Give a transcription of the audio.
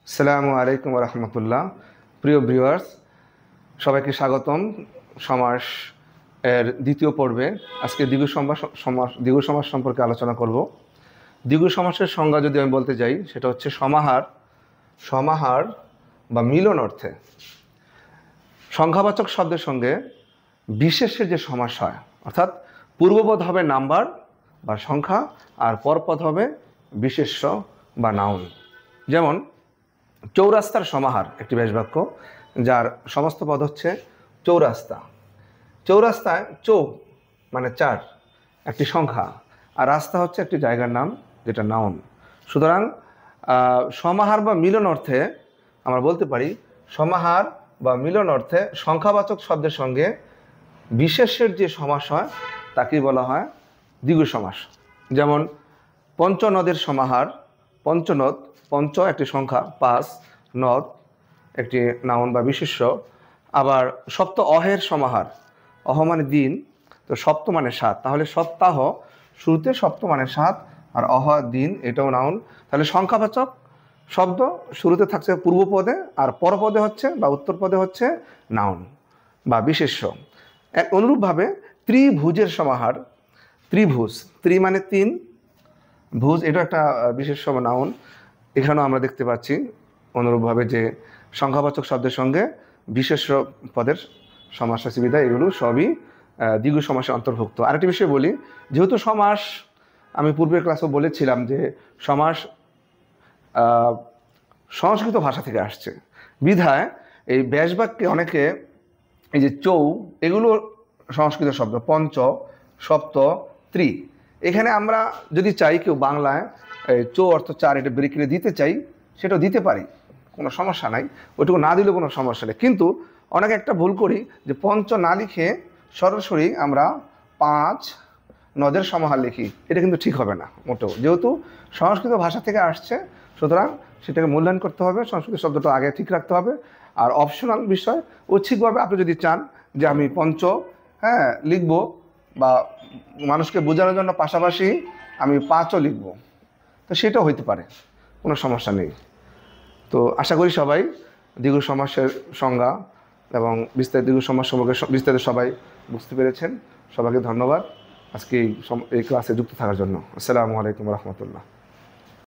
আসসালামু আলাইকুম ওয়া রাহমাতুল্লাহ। প্রিয় ভিউয়ার্স, সবাইকে স্বাগতম সমাস এর দ্বিতীয় পর্বে। আজকে দ্বিগু সমাস সম্পর্কে আলোচনা করব। দ্বিগু সমাসের সংজ্ঞা যদি আমি বলতে যাই, সেটা হচ্ছে সমাহার বা মিলন অর্থে সংখ্যাবাচক শব্দের সঙ্গে বিশেষ্যের যে সমাস হয়, অর্থাৎ পূর্বপদ হবে নাম্বার বা সংখ্যা আর পরপদ হবে বিশেষ্য বা নাউন। যেমন চৌরাস্তার সমাহার একটি ব্যাসবাক্য, যার সমস্ত পদ হচ্ছে চৌরাস্তা। চৌরাস্তায় চৌ মানে চার, একটি সংখ্যা, আর রাস্তা হচ্ছে একটি জায়গার নাম, যেটা নাউন। সুতরাং সমাহার বা মিলন অর্থে আমরা বলতে পারি, সমাহার বা মিলন অর্থে সংখ্যাবাচক শব্দের সঙ্গে বিশেষ্যের যে সমাস হয় তাকেই বলা হয় দ্বিগু সমাস। যেমন পঞ্চনদের সমাহার, পঞ্চনদ, পঞ্চ একটি সংখ্যা, পাঁচ, নদ একটি নাউন বা বিশেষ্য। আবার সপ্ত অহের সমাহার, অহ মানে দিন, তো সপ্ত মানে সাত, তাহলে সপ্তাহ শুরুতে সপ্ত মানে সাত, আর অহ দিন এটাও নাউন। তাহলে সংখ্যাবাচক শব্দ শুরুতে থাকছে পূর্বপদে, আর পরপদে হচ্ছে বা উত্তরপদে হচ্ছে নাউন বা বিশেষ্য। এক অনুরূপভাবে ত্রিভুজের সমাহার, ত্রিভুজ, ত্রি মানে তিন, ভুজ এটা একটা বিশেষ্য বা নাউন। এখানেও আমরা দেখতে পাচ্ছি অনুরূপভাবে যে সংখ্যাবাচক শব্দের সঙ্গে বিশেষ্য পদের সমাস আছে বিধায় এগুলো সবই দ্বিগু সমাসে অন্তর্ভুক্ত। আরেকটি বিষয় বলি, যেহেতু সমাস, আমি পূর্বের ক্লাসেও বলেছিলাম যে সমাস সংস্কৃত ভাষা থেকে আসছে বিধায় এই ব্যাসবাক্যে অনেকে এই যে চৌ, এগুলো সংস্কৃত শব্দ, পঞ্চ, সপ্ত, ত্রি। এখানে আমরা যদি চাই কেউ বাংলায় চৌ অর্থ চার এটা ব্রেক করে দিতে চাই, সেটাও দিতে পারি, কোনো সমস্যা নাই, ওইটুকু না দিলেও কোনো সমস্যা নেই। কিন্তু অনেকে একটা ভুল করি যে পঞ্চ না লিখে সরাসরি আমরা পাঁচ নদের সমাহার লিখি, এটা কিন্তু ঠিক হবে না মোটেও। যেহেতু সংস্কৃত ভাষা থেকে আসছে, সুতরাং সেটাকে মূল্যায়ন করতে হবে, সংস্কৃত শব্দটা আগে ঠিক রাখতে হবে। আর অপশনাল বিষয়, ঐচ্ছিকভাবে আপনি যদি চান যে আমি পঞ্চ লিখব বা মানুষকে বোঝানোর জন্য পাশাপাশি আমি পাঁচও লিখব, তো সেটাও হইতে পারে, কোনো সমস্যা নেই। তো আশা করি সবাই দ্বিগু সমাসের সংজ্ঞা এবং বিস্তারিত দ্বিগু সমাস সম্পর্কে বিস্তারিত সবাই বুঝতে পেরেছেন। সবাইকে ধন্যবাদ আজকে এই ক্লাসে যুক্ত থাকার জন্য। আসসালামু আলাইকুম রহমতুল্লাহ।